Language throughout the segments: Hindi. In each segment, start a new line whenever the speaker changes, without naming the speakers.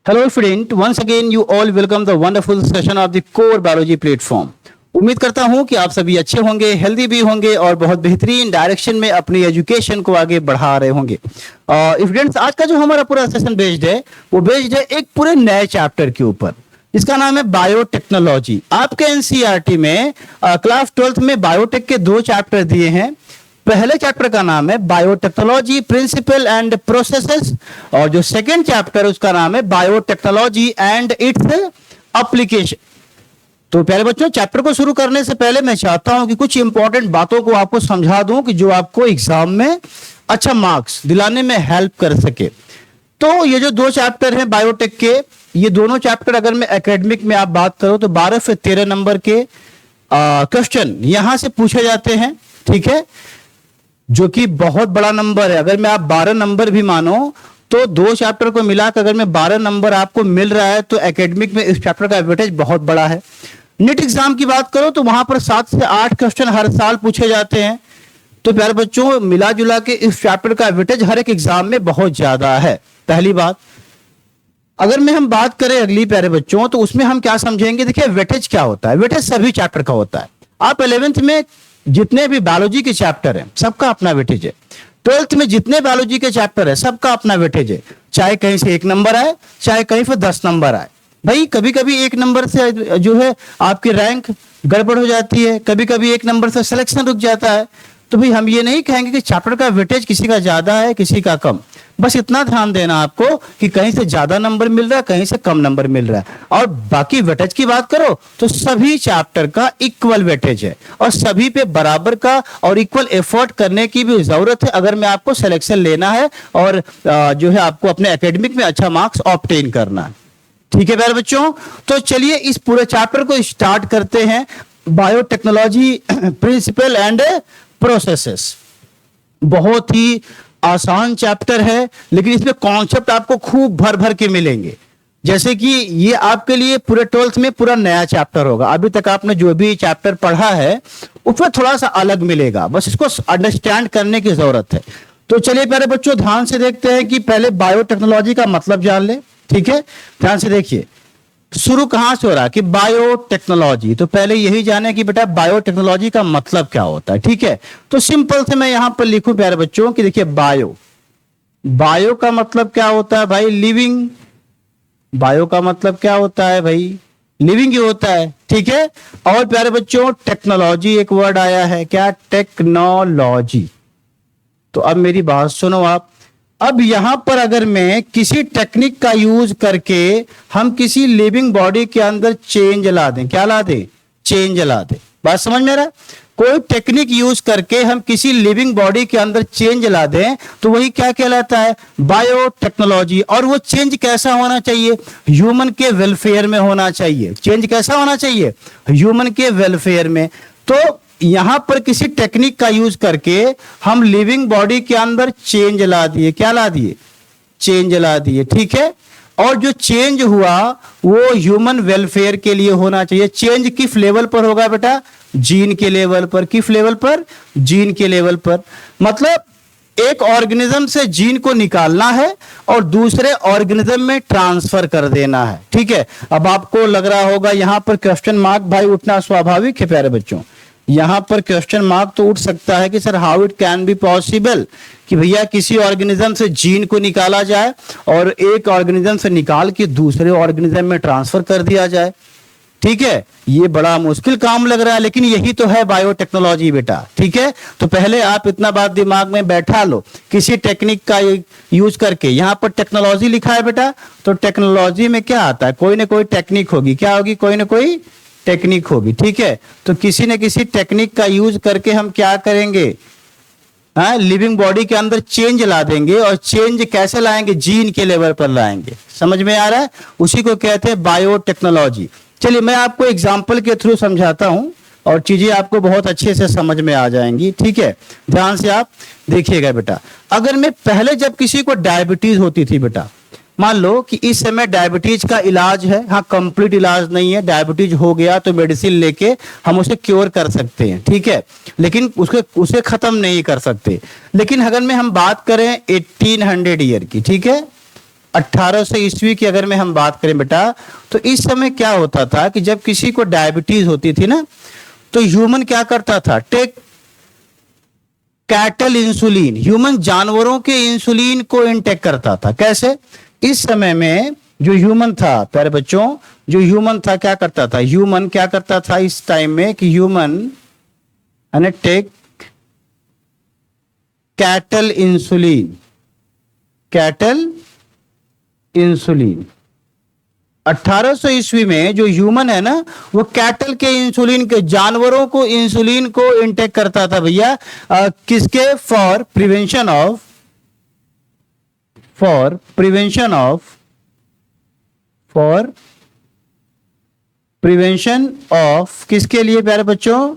Hello friend, once again you all welcome the wonderful session of the core biology platform. उम्मीद करता हूं कि आप सभी अच्छे होंगे, हेल्दी भी होंगे और बहुत बेहतरीन डायरेक्शन में अपनी एजुकेशन को आगे बढ़ा रहे होंगे। स्टूडेंट्स, आज का जो हमारा पूरा सेशन बेस्ड है वो बेस्ड है एक पूरे नए चैप्टर के ऊपर। इसका नाम है बायोटेक्नोलॉजी। आपके एनसीईआरटी में क्लास 12th में बायोटेक के 2 चैप्टर दिए हैं। पहले चैप्टर का नाम है बायोटेक्नोलॉजी प्रिंसिपल एंड प्रोसेसेस और जो सेकंड चैप्टर उसका नाम है बायोटेक्नोलॉजी एंड इट्स एप्लीकेशन। तो प्यारे बच्चों, चैप्टर को शुरू करने से पहले मैं चाहता हूं कि कुछ इंपॉर्टेंट बातों को आपको समझा दूं कि जो आपको एग्जाम में अच्छा मार्क्स दिलाने में हेल्प कर सके। तो ये जो 2 चैप्टर हैं बायोटेक के, ये दोनों चैप्टर अगर मैं एकेडमिक में आप बात करो तो 12 से 13 नंबर के क्वेश्चन यहां से पूछे जाते हैं, ठीक है, जो कि बहुत बड़ा नंबर है। अगर मैं आप 12 नंबर भी मानो तो 2 चैप्टर को मिलाकर अगर मैं 12 नंबर आपको मिल रहा है तो एकेडमिक में इस चैप्टर का वेटेज बहुत बड़ा है। नीट एग्जाम की बात करो तो वहां पर 7 से 8 क्वेश्चन हर साल पूछे जाते हैं। तो प्यारे बच्चों, मिला जुला के इस चैप्टर का वेटेज हर एक एग्जाम में बहुत ज्यादा है। पहली बात। अगर हम बात करें अगली प्यारे बच्चों, तो उसमें हम क्या समझेंगे। देखिए, वेटेज क्या होता है। वेटेज सभी चैप्टर का होता है। आप 11th में जितने भी बायोलॉजी के चैप्टर हैं सबका अपना वेटेज है। 12th में जितने बायोलॉजी के चैप्टर है सबका अपना वेटेज है। चाहे कहीं से 1 नंबर आए, चाहे कहीं से 10 नंबर आए। भाई कभी कभी 1 नंबर से जो है आपकी रैंक गड़बड़ हो जाती है, कभी कभी 1 नंबर से सिलेक्शन रुक जाता है। तो भाई हम ये नहीं कहेंगे कि चैप्टर का वेटेज किसी का ज्यादा है किसी का कम। बस इतना ध्यान देना आपको कि कहीं से ज्यादा नंबर मिल रहा है, कहीं से कम नंबर मिल रहा है। और बाकी वेटेज की बात करो तो सभी चैप्टर का इक्वल वेटेज है और सभी पे बराबर का और इक्वल एफर्ट करने की भी जरूरत है अगर मैं आपको सिलेक्शन लेना है और जो है आपको अपने एकेडमिक में अच्छा मार्क्स ऑब्टेन करना है। ठीक है प्यारे बच्चों, तो चलिए इस पूरे चैप्टर को स्टार्ट करते हैं। बायोटेक्नोलॉजी प्रिंसिपल एंड प्रोसेसेस बहुत ही आसान चैप्टर है, लेकिन इसमें कॉन्सेप्ट आपको खूब भर भर के मिलेंगे। जैसे कि ये आपके लिए पूरे 12th में पूरा नया चैप्टर होगा। अभी तक आपने जो भी चैप्टर पढ़ा है उसमें थोड़ा सा अलग मिलेगा, बस इसको अंडरस्टैंड करने की जरूरत है। तो चलिए प्यारे बच्चों, ध्यान से देखते हैं कि पहले बायोटेक्नोलॉजी का मतलब जान ले। ठीक है, ध्यान से देखिए शुरू कहां से हो रहा है कि बायोटेक्नोलॉजी। तो पहले यही जाने कि बेटा बायोटेक्नोलॉजी का मतलब क्या होता है। ठीक है, तो सिंपल से मैं यहां पर लिखूं प्यारे बच्चों कि देखिए बायो का मतलब क्या होता है भाई, लिविंग। बायो का मतलब क्या होता है भाई, लिविंग ही होता है। ठीक है, और प्यारे बच्चों टेक्नोलॉजी एक वर्ड आया है, क्या, टेक्नोलॉजी। तो अब मेरी बात सुनो आप। अब यहां पर अगर मैं किसी टेक्निक का यूज करके हम किसी लिविंग बॉडी के अंदर चेंज ला दें, क्या ला दें, चेंज ला दें। बात समझ में आ रहा है। कोई टेक्निक यूज करके हम किसी लिविंग बॉडी के अंदर चेंज ला दें तो वही क्या कहलाता है, बायोटेक्नोलॉजी। और वो चेंज कैसा होना चाहिए, ह्यूमन के वेलफेयर में होना चाहिए। चेंज कैसा होना चाहिए, ह्यूमन के वेलफेयर में। तो यहां पर किसी टेक्निक का यूज करके हम लिविंग बॉडी के अंदर चेंज ला दिए, क्या ला दिए, चेंज ला दिए। ठीक है, और जो चेंज हुआ वो ह्यूमन वेलफेयर के लिए होना चाहिए। चेंज किस लेवल पर होगा बेटा, जीन के लेवल पर। किस लेवल पर, जीन के लेवल पर। मतलब एक ऑर्गेनिज्म से जीन को निकालना है और दूसरे ऑर्गेनिज्म में ट्रांसफर कर देना है। ठीक है, अब आपको लग रहा होगा यहां पर क्वेश्चन मार्क भाई उठना स्वाभाविक है प्यारे बच्चों। यहां पर क्वेश्चन मार्क तो उठ सकता है कि sir how it can be possible कि भैया किसी ऑर्गेनिज्म से जीन को निकाला जाए और एक ऑर्गेनिज्म से निकाल के दूसरे ऑर्गेनिज्म में ट्रांसफर कर दिया जाए। ठीक है, ये बड़ा मुश्किल काम लग रहा है, लेकिन यही तो है बायोटेक्नोलॉजी बेटा। ठीक है, तो पहले आप इतना बात दिमाग में बैठा लो, किसी टेक्निक का यूज करके। यहां पर टेक्नोलॉजी लिखा है बेटा, तो टेक्नोलॉजी में क्या आता है, कोई ना कोई टेक्निक होगी। क्या होगी, कोई ना कोई टेक्निक होगी। ठीक है, तो किसी न किसी टेक्निक का यूज करके हम क्या करेंगे, लिविंग बॉडी के अंदर चेंज ला देंगे। और चेंज कैसे लाएंगे, जीन के लेवल पर लाएंगे। समझ में आ रहा है, उसी को कहते हैं बायोटेक्नोलॉजी। चलिए मैं आपको एग्जाम्पल के थ्रू समझाता हूं और चीजें आपको बहुत अच्छे से समझ में आ जाएंगी। ठीक है, ध्यान से आप देखिएगा बेटा। अगर मैं पहले जब किसी को डायबिटीज होती थी बेटा, मान लो कि इस समय डायबिटीज का इलाज है, हाँ कंप्लीट इलाज नहीं है, डायबिटीज हो गया तो मेडिसिन लेके हम उसे क्योर कर सकते हैं। ठीक है, लेकिन उसे खत्म नहीं कर सकते। लेकिन अगर हम बात करें 1800 ईयर की, ठीक है, 1800 ईस्वी की अगर मैं हम बात करें बेटा, तो इस समय क्या होता था कि जब किसी को डायबिटीज होती थी ना, तो ह्यूमन क्या करता था, टेक कैटल इंसुलिन, ह्यूमन जानवरों के इंसुलिन को इनटेक करता था। कैसे? इस समय में जो ह्यूमन था प्यारे बच्चों, जो ह्यूमन था क्या करता था, ह्यूमन क्या करता था इस टाइम में कि human take cattle insulin, cattle insulin. 1800 ईस्वी में जो ह्यूमन है ना, वो कैटल के इंसुलिन के, जानवरों को इंसुलिन को इनटेक करता था भैया, किसके, for prevention of, for prevention of, for prevention of, किसके लिए प्यारे बच्चों,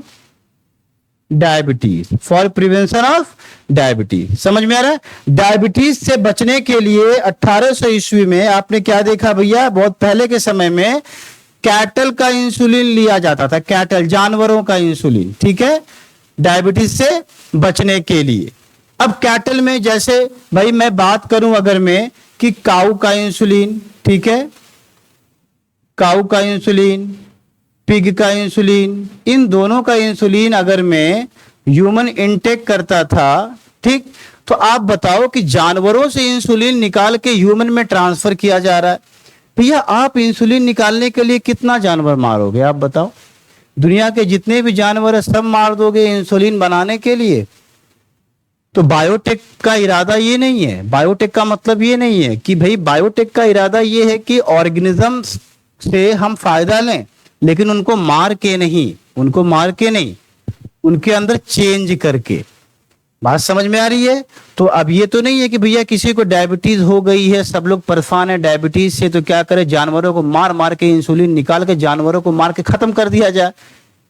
diabetes, for prevention of diabetes. समझ में आ रहा है? डायबिटीज से बचने के लिए 1800 ईस्वी में आपने क्या देखा भैया, बहुत पहले के समय में कैटल का इंसुलिन लिया जाता था, कैटल जानवरों का इंसुलिन, ठीक है, डायबिटीज से बचने के लिए। अब कैटल में जैसे भाई मैं बात करूं अगर मैं कि काऊ का इंसुलिन, ठीक है, काऊ का इंसुलिन, पिग का इंसुलिन, इन दोनों का इंसुलिन अगर मैं ह्यूमन इनटेक करता था, ठीक, तो आप बताओ कि जानवरों से इंसुलिन निकाल के ह्यूमन में ट्रांसफर किया जा रहा है। भैया आप इंसुलिन निकालने के लिए कितना जानवर मारोगे, आप बताओ, दुनिया के जितने भी जानवर है सब मार दोगे इंसुलिन बनाने के लिए? तो बायोटेक का इरादा ये नहीं है, बायोटेक का मतलब ये नहीं है कि भाई, बायोटेक का इरादा ये है कि ऑर्गेनिज्म से हम फायदा लें, लेकिन उनको मार के नहीं, उनको मार के नहीं, उनके अंदर चेंज करके। बात समझ में आ रही है? तो अब ये तो नहीं है कि भैया किसी को डायबिटीज हो गई है, सब लोग परेशान है डायबिटीज से, तो क्या करे, जानवरों को मार मार के इंसुलिन निकाल के जानवरों को मार के खत्म कर दिया जाए।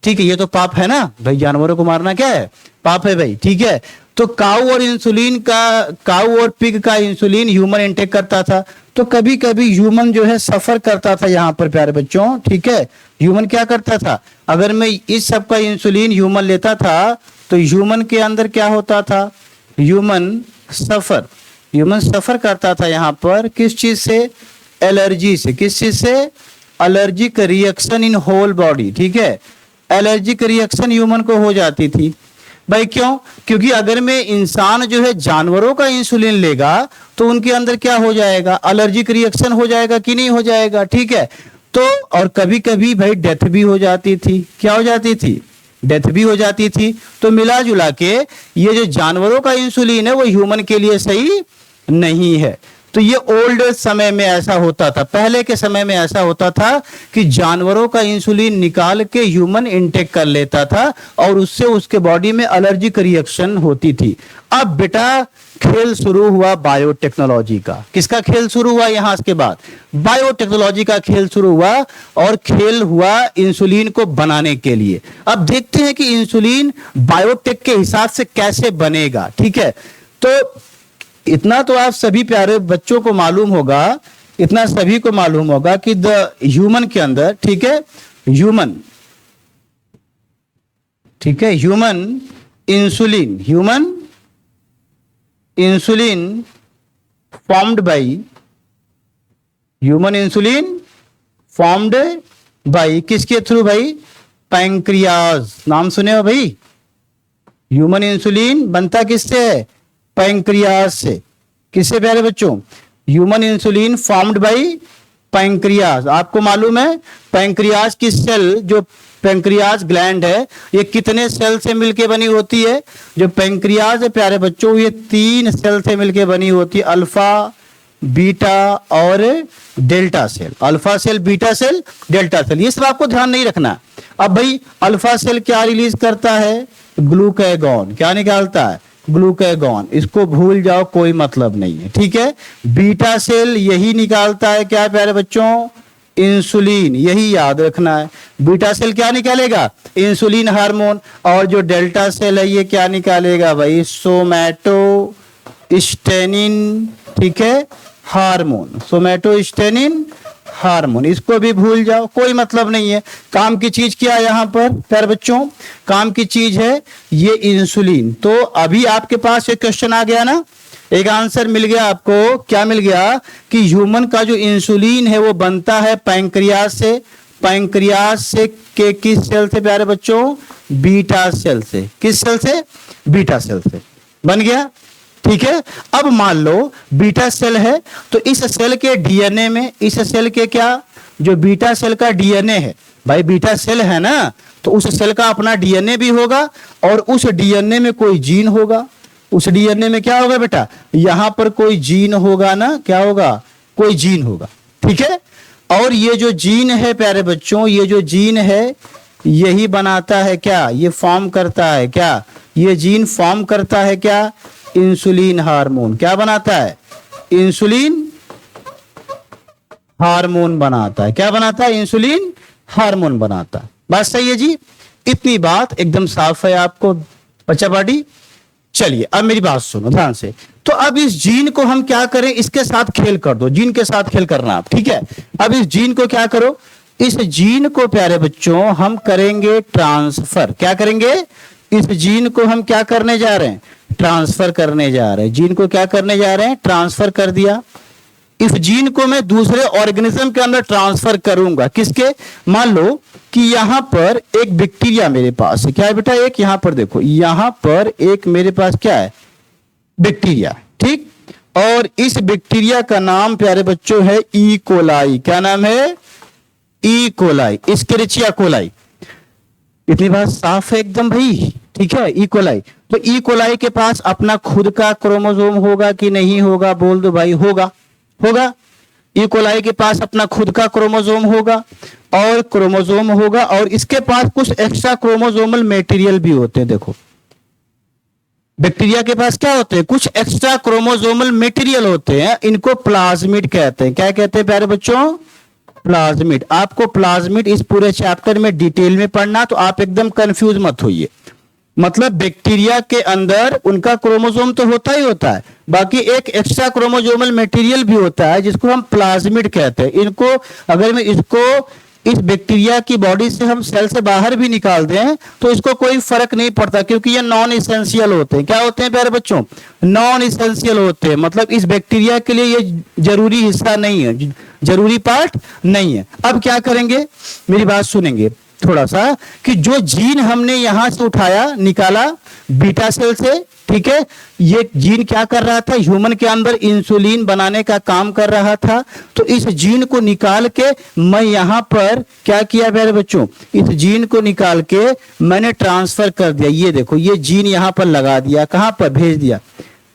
ठीक है, ये तो पाप है ना भाई, जानवरों को मारना क्या है, पाप है भाई, ठीक है। तो काऊ और इंसुलिन का, काऊ और पिग का इंसुलिन ह्यूमन इनटेक करता था, तो कभी कभी ह्यूमन जो है सफर करता था यहाँ पर प्यारे बच्चों, ठीक है। ह्यूमन क्या करता था, अगर मैं इस सब का इंसुलिन ह्यूमन लेता था तो ह्यूमन के अंदर क्या होता था, ह्यूमन सफर करता था यहाँ पर किस चीज से, एलर्जी से। किस चीज से? Allergic reaction in whole body, ठीक है, एलर्जिक रिएक्शन ह्यूमन को हो जाती थी भाई। क्यों? क्योंकि अगर मैं इंसान जो है जानवरों का इंसुलिन लेगा तो उनके अंदर क्या हो जाएगा, एलर्जिक रिएक्शन हो जाएगा कि नहीं हो जाएगा, ठीक है। तो और कभी कभी भाई डेथ भी हो जाती थी। क्या हो जाती थी? डेथ भी हो जाती थी। तो मिला जुला के ये जो जानवरों का इंसुलिन है वो ह्यूमन के लिए सही नहीं है। तो ये ओल्ड समय में ऐसा होता था, पहले के समय में ऐसा होता था कि जानवरों का इंसुलिन निकाल के ह्यूमन इनटेक कर लेता था और उससे उसके बॉडी में एलर्जिक रिएक्शन होती थी। अब बेटा खेल शुरू हुआ बायोटेक्नोलॉजी का। किसका खेल शुरू हुआ यहां के बाद? बायोटेक्नोलॉजी का खेल शुरू हुआ, और खेल हुआ इंसुलिन को बनाने के लिए। अब देखते हैं कि इंसुलिन बायोटेक के हिसाब से कैसे बनेगा, ठीक है। तो इतना तो आप सभी प्यारे बच्चों को मालूम होगा, इतना सभी को मालूम होगा कि द ह्यूमन के अंदर, ठीक है, ह्यूमन, ठीक है, human insulin formed by, human insulin formed by किसके थ्रू भाई? पैंक्रियाज। नाम सुने हो भाई? ह्यूमन इंसुलिन बनता किससे है? पैंक्रियाज से। किससे प्यारे बच्चों? Human insulin formed by pancreas. आपको मालूम है पैंक्रियाज की सेल, जो पैंक्रियाज ग्लैंड है, ये कितने सेल से मिलके बनी होती है? जो पैंक्रियाज है प्यारे बच्चों, ये 3 सेल से मिलके बनी होती है, अल्फा, बीटा और delta cell. Alpha cell, beta cell, delta cell, ये सब आपको ध्यान नहीं रखना। अब भाई अल्फा सेल क्या रिलीज करता है? ग्लूकागॉन। क्या निकालता है? ग्लूकागॉन। इसको भूल जाओ, कोई मतलब नहीं है, ठीक है। बीटा सेल यही निकालता है क्या प्यारे बच्चों? इंसुलिन। यही याद रखना है। बीटा सेल क्या निकालेगा? Insulin hormone. और जो डेल्टा सेल है ये क्या निकालेगा भाई? सोमैटोस्टेनिन, ठीक है, हार्मोन। सोमैटोस्टेनिन हार्मोन। इसको भी भूल जाओ, कोई मतलब नहीं है। काम की चीज क्या है यहां पर प्यारे बच्चों? काम की चीज है ये इंसुलिन। तो अभी आपके पास एक क्वेश्चन आ गया ना एक आंसर मिल गया आपको। क्या मिल गया कि ह्यूमन का जो इंसुलिन है वो बनता है पैंक्रियास से। पैंक्रियास से के किस सेल से प्यारे बच्चों? बीटा सेल से। किस सेल से? बीटा सेल से। बन गया, ठीक है। अब मान लो बीटा सेल है, तो इस सेल के डीएनए में, इस सेल के क्या, जो बीटा सेल का डीएनए है, भाई बीटा सेल है ना, तो उस सेल का अपना डीएनए भी होगा और उस डीएनए में कोई जीन होगा। उस डीएनए में क्या होगा बेटा? यहां पर कोई जीन होगा ना, क्या होगा? कोई जीन होगा, ठीक है। और ये जो जीन है प्यारे बच्चों, ये जो जीन है यही बनाता है क्या? ये फॉर्म करता है क्या? ये जीन फॉर्म करता है क्या? Insulin hormone. क्या बनाता है? इंसुलिन हार्मोन बनाता है। क्या बनाता है? इंसुलिन हार्मोन बनाता है। बात सही है जी? इतनी बात एकदम साफ है आपको बच्चा पार्टी। चलिए अब मेरी बात सुनो ध्यान से। तो अब इस जीन को हम क्या करें? इसके साथ खेल कर दो, जीन के साथ खेल करना आप, ठीक है। अब इस जीन को क्या करो? इस जीन को प्यारे बच्चों हम करेंगे ट्रांसफर। क्या करेंगे? इस जीन को हम क्या करने जा रहे हैं? ट्रांसफर करने जा रहे हैं। जीन को क्या करने जा रहे हैं? ट्रांसफर कर दिया। इस जीन को मैं दूसरे ऑर्गेनिज्म के अंदर ट्रांसफर करूंगा। किसके? मान लो कि यहां पर एक बैक्टीरिया मेरे पास है। क्या है बेटा? एक यहां पर देखो, यहां पर एक मेरे पास क्या है? बैक्टीरिया, ठीक। और इस बैक्टीरिया का नाम प्यारे बच्चों है ई कोलाई। क्या नाम है? E coli, Escherichia coli. इतनी बात साफ है एकदम भाई, ठीक है। ई कोलाई, तो ई कोलाई के पास अपना खुद का क्रोमोसोम होगा कि नहीं होगा? बोल दो भाई। होगा, होगा। ई कोलाई के पास अपना खुद का क्रोमोसोम होगा और क्रोमोसोम होगा, और इसके पास कुछ एक्स्ट्रा क्रोमोसोमल मटेरियल भी होते हैं। देखो बैक्टीरिया के पास क्या होते हैं? कुछ एक्स्ट्रा क्रोमोसोमल मटेरियल होते हैं। इनको प्लाज्मिड कहते हैं। क्या कहते हैं प्यारे बच्चों? प्लाज्मिड। आपको प्लाज्मिड इस पूरे चैप्टर में डिटेल में पढ़ना, तो आप एकदम कंफ्यूज मत होइए। मतलब बैक्टीरिया के अंदर उनका क्रोमोसोम तो होता ही होता है, बाकी एक एक्स्ट्रा क्रोमोसोमल मटेरियल भी होता है जिसको हम प्लाज्मिड कहते हैं। इनको अगर मैं इसको इस बैक्टीरिया की बॉडी से हम सेल से बाहर भी निकाल दें तो इसको कोई फर्क नहीं पड़ता, क्योंकि ये नॉन इसेंशियल होते हैं। क्या होते हैं प्यारे बच्चों? नॉन इसेंशियल होते हैं। मतलब इस बैक्टीरिया के लिए ये जरूरी हिस्सा नहीं है, जरूरी पार्ट नहीं है। अब क्या करेंगे? मेरी बात सुनेंगे थोड़ा सा, कि जो जीन हमने यहां से उठाया, निकाला बीटा सेल से, ठीक है। ये जीन क्या कर रहा था? ह्यूमन के अंदर इंसुलिन बनाने का काम कर रहा था। तो इस जीन को निकाल के मैं यहां पर क्या किया प्यारे बच्चों? इस जीन को निकाल के मैंने ट्रांसफर कर दिया। ये देखो, ये जीन यहां पर लगा दिया। कहां पर? भेज दिया।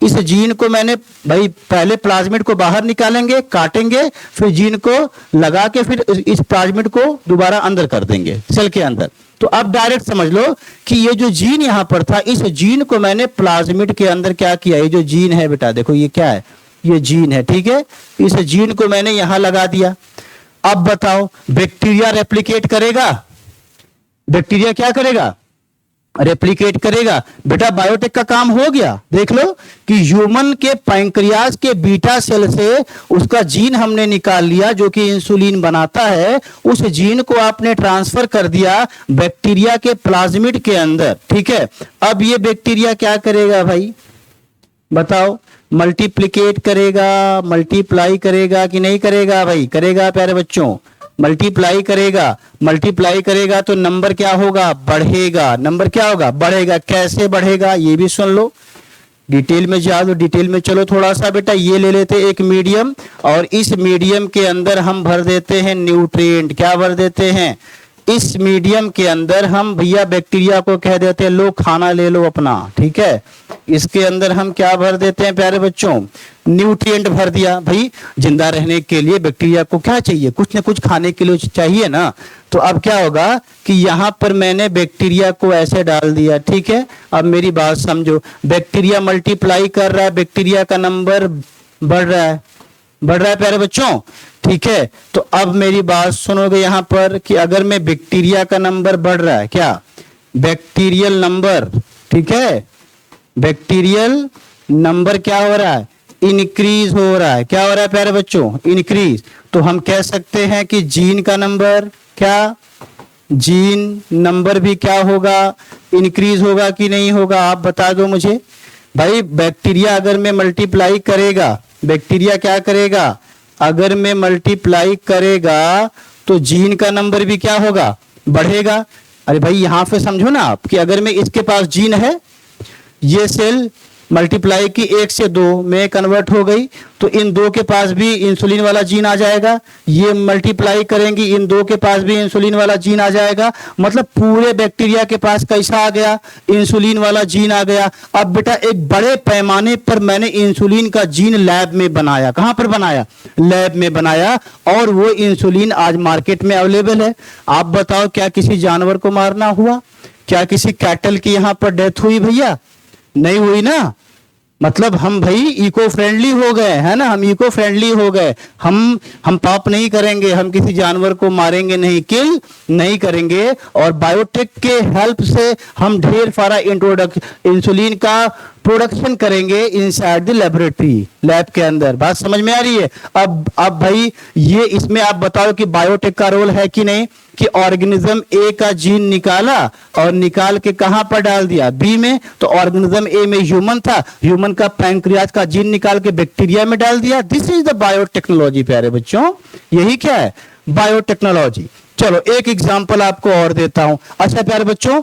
इस जीन को मैंने भाई पहले प्लाज्मिड को बाहर निकालेंगे, काटेंगे, फिर जीन को लगा के फिर इस प्लाज्मिड को दोबारा अंदर कर देंगे सेल के अंदर। तो अब डायरेक्ट समझ लो कि ये जो जीन यहां पर था, इस जीन को मैंने प्लाज्मिड के अंदर क्या किया? ये जो जीन है बेटा, देखो ये क्या है? ये जीन है, ठीक है। इस जीन को मैंने यहां लगा दिया। अब बताओ, बैक्टीरिया रेप्लिकेट करेगा? बैक्टीरिया क्या करेगा? रेप्लिकेट करेगा। बेटा बायोटेक का काम हो गया। देख लो कि ह्यूमन के पैंक्रियास के बीटा सेल से उसका जीन हमने निकाल लिया जो कि इंसुलिन बनाता है। उस जीन को आपने ट्रांसफर कर दिया बैक्टीरिया के प्लाज्मिड के अंदर, ठीक है। अब ये बैक्टीरिया क्या करेगा भाई? बताओ। मल्टीप्लिकेट करेगा, मल्टीप्लाई करेगा कि नहीं करेगा भाई? करेगा प्यारे बच्चों, मल्टीप्लाई करेगा। मल्टीप्लाई करेगा तो नंबर क्या होगा? बढ़ेगा। नंबर क्या होगा? बढ़ेगा। कैसे बढ़ेगा ये भी सुन लो, डिटेल में जाओ, डिटेल में चलो थोड़ा सा बेटा। ये ले लेते एक मीडियम, और इस मीडियम के अंदर हम भर देते हैं न्यूट्रिएंट। क्या भर देते हैं? इस मीडियम के अंदर हम भैया बैक्टीरिया को कह देते हैं लो खाना ले लो अपना, ठीक है। इसके अंदर हम क्या भर देते हैं प्यारे बच्चों? न्यूट्रिएंट भर दिया। भाई जिंदा रहने के लिए बैक्टीरिया को क्या चाहिए? कुछ ना कुछ खाने के लिए चाहिए ना। तो अब क्या होगा कि यहां पर मैंने बैक्टीरिया को ऐसे डाल दिया, ठीक है। अब मेरी बात समझो, बैक्टीरिया मल्टीप्लाई कर रहा है, बैक्टीरिया का नंबर बढ़ रहा है, बढ़ रहा है प्यारे बच्चों, ठीक है। तो अब मेरी बात सुनोगे यहां पर कि अगर मैं बैक्टीरिया का नंबर बढ़ रहा है, क्या बैक्टीरियल नंबर, ठीक है, बैक्टीरियल नंबर क्या हो रहा है? इंक्रीज हो रहा है। क्या हो रहा है प्यारे बच्चों? इंक्रीज। तो हम कह सकते हैं कि जीन का नंबर क्या? जीन नंबर भी क्या होगा? इंक्रीज होगा कि नहीं होगा? आप बता दो मुझे। भाई बैक्टीरिया अगर में मल्टीप्लाई करेगा, बैक्टीरिया क्या करेगा, अगर में मल्टीप्लाई करेगा तो जीन का नंबर भी क्या होगा, बढ़ेगा। अरे भाई यहां पे समझो ना आप कि अगर में इसके पास जीन है, ये सेल मल्टीप्लाई की 1 से 2 में कन्वर्ट हो गई, तो इन 2 के पास भी इंसुलिन वाला जीन आ जाएगा। ये मल्टीप्लाई करेंगी, इन 2 के पास भी इंसुलिन वाला जीन आ जाएगा। मतलब पूरे बैक्टीरिया के पास कैसा आ गया, इंसुलिन वाला जीन आ गया। अब बेटा एक बड़े पैमाने पर मैंने इंसुलिन का जीन लैब में बनाया। कहां पर बनाया, लैब में बनाया, और वो इंसुलिन आज मार्केट में अवेलेबल है। आप बताओ क्या किसी जानवर को मारना हुआ, क्या किसी कैटल की यहां पर डेथ हुई भैया, नहीं हुई ना। मतलब हम भाई इको फ्रेंडली हो गए, है ना, हम इको फ्रेंडली हो गए। हम पाप नहीं करेंगे, हम किसी जानवर को मारेंगे नहीं, किल नहीं करेंगे। और बायोटेक के हेल्प से हम ढेर सारा इंसुलिन का प्रोडक्शन करेंगे इनसाइड द लेबोरेटरी, लैब के अंदर। बात समझ में आ रही है। अब भाई ये इसमें आप बताओ कि बायोटेक का रोल है कि नहीं, कि ऑर्गेनिज्म ए का जीन निकाला और निकाल के कहां पर डाल दिया, बी में। तो ऑर्गेनिज्म ए में ह्यूमन था, ह्यूमन का पैंक्रियाज का जीन निकाल के बैक्टीरिया में डाल दिया। दिस इज द बायोटेक्नोलॉजी प्यारे बच्चों, यही क्या है, बायोटेक्नोलॉजी। चलो एक एग्जांपल आपको और देता हूं। अच्छा प्यारे बच्चों,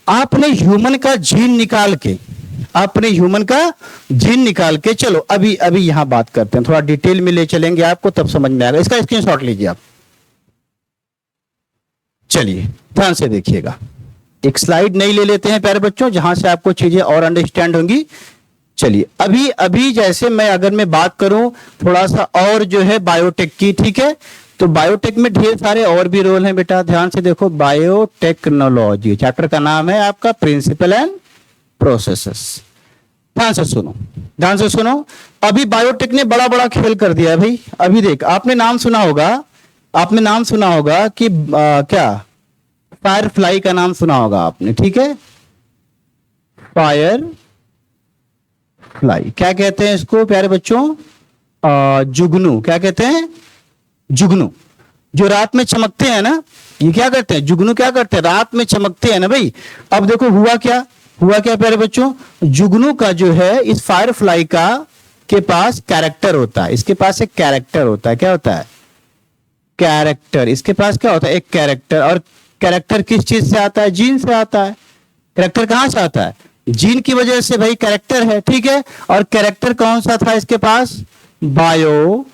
आपने ह्यूमन का जीन निकाल के, आपने ह्यूमन का जीन निकाल के, चलो अभी अभी यहां बात करते हैं, थोड़ा डिटेल में ले चलेंगे आपको, तब समझ में आएगा। इसका स्क्रीनशॉट लीजिए आप, चलिए ध्यान से देखिएगा। एक स्लाइड नहीं ले लेते हैं प्यारे बच्चों, जहां से आपको चीजें और अंडरस्टैंड होंगी। चलिए अभी अभी जैसे मैं अगर मैं बात करूं थोड़ा सा और जो है बायोटेक की, ठीक है, तो बायोटेक में ढेर सारे और भी रोल हैं बेटा, ध्यान से देखो। बायोटेक्नोलॉजी चैप्टर का नाम है आपका प्रिंसिपल एंड प्रोसेसेस। ध्यान से सुनो, ध्यान से सुनो। अभी बायोटेक ने बड़ा बड़ा खेल कर दिया है भाई। अभी देख, आपने नाम सुना होगा, आपने नाम सुना होगा कि क्या, फायर फ्लाई का नाम सुना होगा आपने, ठीक है, फायर फ्लाई। क्या कहते हैं इसको प्यारे बच्चों, जुगनू। क्या कहते हैं, जुगनू। जो रात में चमकते हैं ना, ये क्या करते हैं, जुगनू क्या करते हैं, रात में चमकते हैं ना भाई। अब देखो हुआ क्या, हुआ क्या प्यारे बच्चों, जुगनू का जो है, इस फायर फ्लाई का के पास कैरेक्टर होता है, इसके पास एक कैरेक्टर होता है। क्या होता है, कैरेक्टर। इसके पास क्या होता है, एक कैरेक्टर। और कैरेक्टर किस चीज से आता है, जीन से आता है। कैरेक्टर कहां से आता है, जीन की वजह से भाई कैरेक्टर है, ठीक है। और कैरेक्टर कौन सा था इसके पास, बायो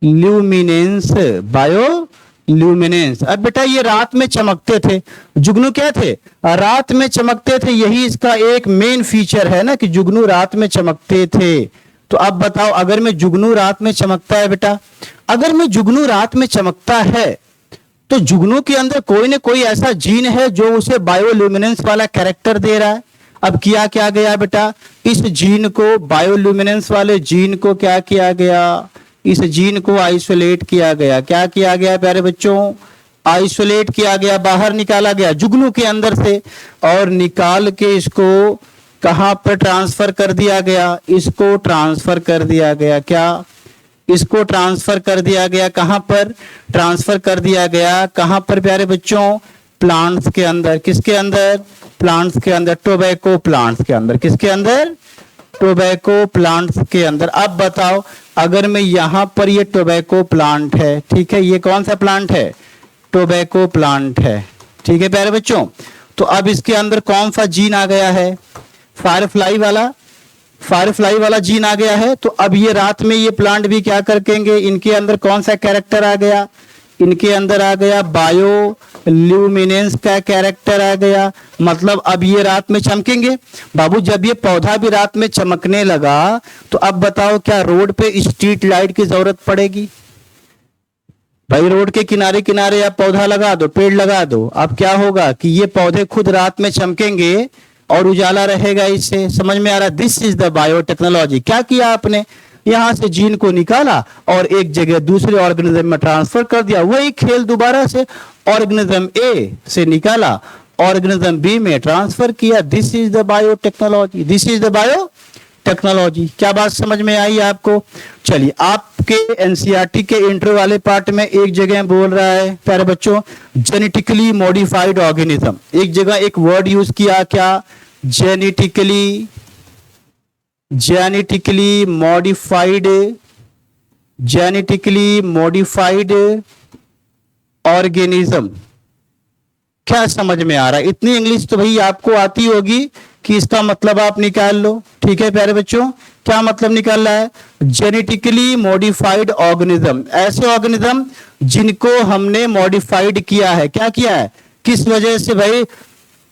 ल्यूमिनेंस, बायो ल्यूमिनेंस। अब बेटा ये रात में चमकते थे, जुगनू क्या थे, रात में चमकते थे। यही इसका एक मेन फीचर है ना, कि जुगनू रात में चमकते थे। तो अब बताओ, अगर मैं जुगनू रात में चमकता है बेटा, अगर मैं जुगनू रात में चमकता है, तो जुगनू के अंदर कोई ना कोई ऐसा जीन है जो उसे बायोल्यूमिनेंस वाला कैरेक्टर दे रहा है। अब किया क्या गया बेटा, इस जीन को, बायोल्यूमिनेंस वाले जीन को क्या किया गया, इस जीन को आइसोलेट किया गया। क्या किया गया प्यारे बच्चों, आइसोलेट किया गया, बाहर निकाला गया जुगनू के अंदर से, और निकाल के इसको कहां पर ट्रांसफर कर दिया गया, इसको ट्रांसफर कर दिया गया। क्या, इसको ट्रांसफर कर दिया गया, कहां पर ट्रांसफर कर दिया गया, कहां पर प्यारे बच्चों, प्लांट्स के अंदर। किसके अंदर, प्लांट्स के अंदर, टोबैको प्लांट्स के अंदर। किसके अंदर, टोबैको प्लांट्स के अंदर। अब बताओ, अगर मैं यहां पर, ये टोबैको प्लांट है, ठीक है, ये कौन सा प्लांट है, टोबैको प्लांट है, ठीक है प्यारे बच्चों। तो अब इसके अंदर कौन सा जीन आ गया है, फायर फ्लाई वाला, फायर फ्लाई वाला जीन आ गया है। तो अब ये रात में ये प्लांट भी क्या करेंगे, इनके अंदर कौन सा कैरेक्टर आ गया, इनके अंदर आ गया बायो ल्यूमिनेंस का कैरेक्टर आ गया। मतलब अब ये रात में चमकेंगे। बाबू जब ये पौधा भी रात में चमकने लगा, तो अब बताओ क्या रोड पे स्ट्रीट लाइट की जरूरत पड़ेगी, भाई रोड के किनारे किनारे आप पौधा लगा दो, पेड़ लगा दो। अब क्या होगा कि ये पौधे खुद रात में चमकेंगे और उजाला रहेगा इससे। समझ में आ रहा, दिस इज द बायोटेक्नोलॉजी। क्या किया आपने, यहां से जीन को निकाला और एक जगह दूसरे ऑर्गेनिज्म में ट्रांसफर कर दिया। वही खेल दोबारा से, ऑर्गेनिज्म ए से निकाला, ऑर्गेनिज्म बी में ट्रांसफर किया। This is the biotechnology, this is the biotechnology. क्या बात समझ में आई आपको। चलिए, आपके एनसीईआरटी के इंट्रो वाले पार्ट में एक जगह बोल रहा है प्यारे बच्चों, जेनेटिकली मॉडिफाइड ऑर्गेनिज्म। एक जगह एक वर्ड यूज किया, क्या, जेनेटिकली जेनेटिकली मॉडिफाइड ऑर्गेनिज्म। क्या समझ में आ रहा है? इतनी इंग्लिश तो भाई आपको आती होगी कि इसका मतलब आप निकाल लो। ठीक है प्यारे बच्चों, क्या मतलब निकाल रहा है? जेनेटिकली मॉडिफाइड ऑर्गेनिज्म, ऐसे ऑर्गेनिज्म जिनको हमने मॉडिफाइड किया है। क्या किया है? किस वजह से भाई?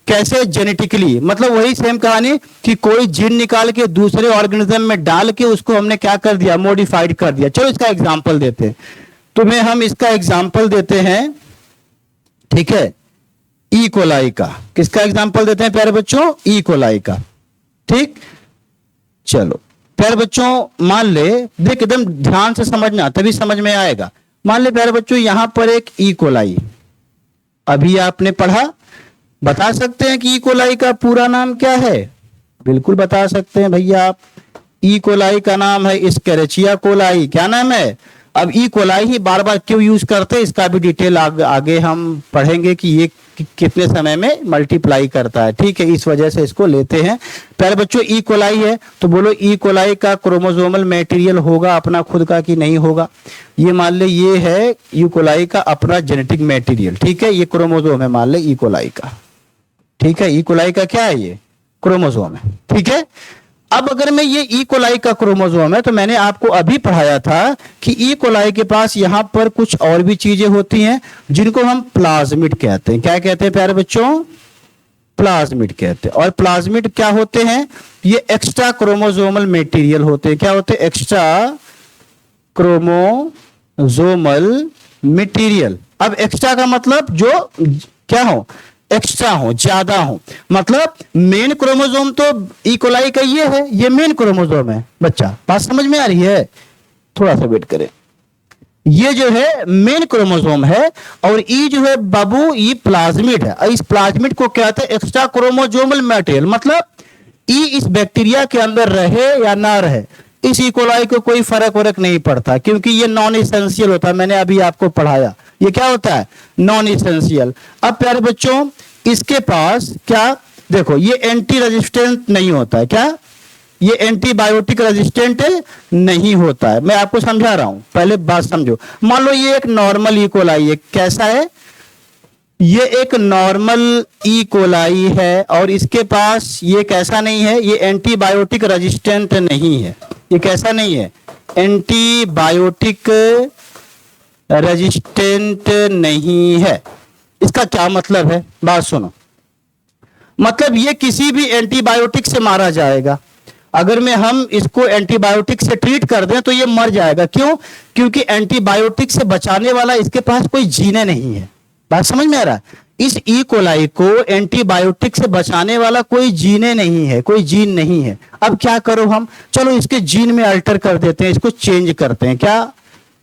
कैसे? जेनेटिकली, मतलब वही सेम कहानी कि कोई जीन निकाल के दूसरे ऑर्गेनिज्म में डाल के उसको हमने क्या कर दिया? मॉडिफाइड कर दिया। चलो इसका एग्जांपल देते हैं, तुम्हें हम इसका एग्जांपल देते हैं। ठीक है, ई कोलाई का। किसका एग्जांपल देते हैं प्यारे बच्चों? ई कोलाई का। ठीक, चलो प्यारे बच्चों, मान ले, देख एकदम ध्यान से समझना तभी समझ में आएगा। मान ले प्यारे बच्चों, यहां पर एक ई कोलाई अभी आपने पढ़ा। बता सकते हैं कि ई कोलाई का पूरा नाम क्या है? बिल्कुल बता सकते हैं भैया आप। ई कोलाई का नाम है एस्केरिचिया कोलाई। क्या नाम है? अब ई कोलाई ही बार बार क्यों यूज करते हैं, इसका भी डिटेल आगे हम पढ़ेंगे कि ये कितने समय में मल्टीप्लाई करता है। ठीक है, इस वजह से इसको लेते हैं। पहले बच्चों ई कोलाई है तो बोलो ई कोलाई का क्रोमोसोमल मटेरियल होगा अपना खुद का कि नहीं होगा? ये मान ले ये है ई कोलाई का अपना जेनेटिक मटेरियल। ठीक है, ये क्रोमोसोम है मान ले ई कोलाई का। ठीक है, ई कोलाई का क्या है? ये क्रोमोसोम है। ठीक है, अब अगर मैं ये ई कोलाई का क्रोमोसोम है तो मैंने आपको अभी पढ़ाया था कि ई कोलाई के पास यहां पर कुछ और भी चीजें होती हैं जिनको हम प्लाज्मिड कहते हैं। क्या कहते हैं प्यारे बच्चों? प्लाज्मिड कहते हैं। और प्लाज्मिड क्या होते हैं? ये एक्स्ट्रा क्रोमोसोमल मटेरियल होते हैं। क्या होते हैं? Extra chromosomal material. अब एक्स्ट्रा का मतलब जो क्या हो? एक्स्ट्रा हो, ज्यादा हो। मतलब मेन क्रोमोसोम तो ई कोलाई का ये है, ये मेन क्रोमोसोम है। बच्चा बात समझ में आ रही है? थोड़ा सा वेट करें। ये जो है मेन क्रोमोसोम है और ई जो है बाबू ये प्लाज्मिड है। इस प्लाज्मिड को कहते हैं एक्स्ट्रा क्रोमोसोमल मटेरियल। मतलब ई इस बैक्टीरिया के अंदर रहे या ना रहे, इस ई कोलाई को कोई फर्क वरक नहीं पड़ता क्योंकि ये नॉन एसेंशियल होता है। मैंने अभी आपको पढ़ाया ये क्या होता है? Non essential. अब प्यारे बच्चों, इसके पास क्या देखो, ये एंटी रेजिस्टेंट नहीं होता है। क्या? ये एंटीबायोटिक रेजिस्टेंट नहीं होता है। मैं आपको समझा रहा हूं, पहले बात समझो। मान लो ये एक नॉर्मल ई कोलाई है। कैसा है? ये एक नॉर्मल ई कोलाई है और इसके पास ये कैसा नहीं है? ये एंटीबायोटिक रेजिस्टेंट नहीं है। ये कैसा नहीं है? एंटीबायोटिक रेजिस्टेंट नहीं है। इसका क्या मतलब है? बात सुनो। मतलब ये किसी भी एंटीबायोटिक से मारा जाएगा। अगर मैं हम इसको एंटीबायोटिक से ट्रीट कर दें तो ये मर जाएगा। क्यों? क्योंकि एंटीबायोटिक से बचाने वाला इसके पास कोई जीने नहीं है। बात समझ में आ रहा है? इस ई कोलाई को एंटीबायोटिक से बचाने वाला कोई जीने नहीं है, कोई जीन नहीं है। अब क्या करो हम? चलो इसके जीन में अल्टर कर देते हैं, इसको चेंज करते हैं। क्या?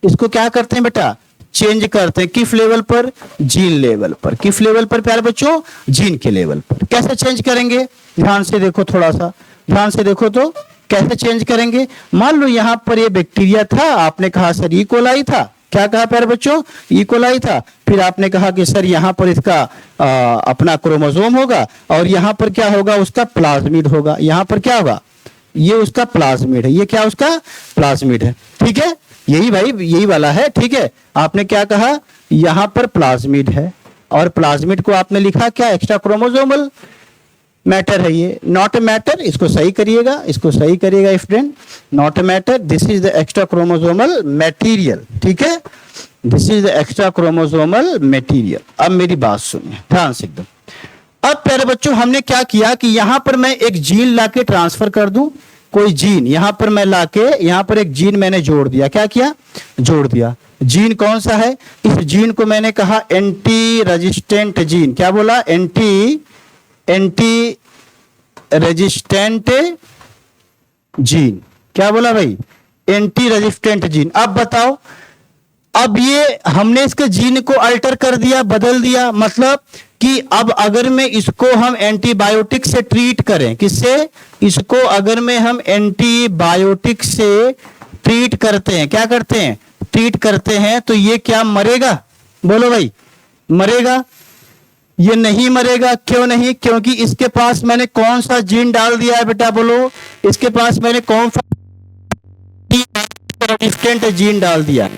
इसको क्या करते हैं बेटा? चेंज करते हैं। किस लेवल पर? जीन लेवल पर। किस लेवल पर प्यारे बच्चों? जीन के लेवल पर। कैसे चेंज करेंगे? ध्यान से देखो, थोड़ा सा ध्यान से देखो तो कैसे चेंज करेंगे। मान लो यहां पर ये बैक्टीरिया था, आपने कहा सर ई कोलाई था। क्या कहा प्यारे बच्चों? ई कोलाई था। फिर आपने कहा कि सर यहां पर इसका अपना क्रोमोसोम होगा और यहां पर क्या होगा? उसका प्लाज्मिड होगा। यहां पर क्या होगा? ये उसका प्लाज्मिड है। ये क्या? उसका प्लाज्मिड है। ठीक है, यही भाई यही वाला है। ठीक है, आपने क्या कहा? यहां पर प्लाज्मिड है और प्लाज्मिड को आपने लिखा क्या? एक्स्ट्रा क्रोमोसोमल मैटर है। ये नॉट ए मैटर, इसको सही करिएगा, इसको सही करिएगा student. Not a matter, this is the extra chromosomal material. ठीक है, this is the extra chromosomal material. अब मेरी बात सुनिए ध्यान से एकदम। अब प्यारे बच्चों, हमने क्या किया कि यहां पर मैं एक जीन लाके ट्रांसफर कर दूं। कोई जीन यहां पर मैं लाके यहां पर एक जीन मैंने जोड़ दिया। क्या किया? जोड़ दिया। जीन कौन सा है? इस जीन को मैंने कहा एंटी रेजिस्टेंट जीन। क्या बोला? Anti resistant gene. क्या बोला भाई? Anti resistant gene. अब बताओ, अब ये हमने इसके जीन को अल्टर कर दिया, बदल दिया। मतलब कि अब अगर मैं इसको हम एंटीबायोटिक से ट्रीट करें, किससे? इसको अगर मैं हम एंटीबायोटिक से ट्रीट करते हैं, क्या करते हैं? ट्रीट करते हैं, तो ये क्या मरेगा? बोलो भाई, मरेगा? ये नहीं मरेगा। क्यों नहीं? क्योंकि इसके पास मैंने कौन सा जीन डाल दिया है बेटा? बोलो, इसके पास मैंने कॉम डिफरेंट जीन डाल दिया।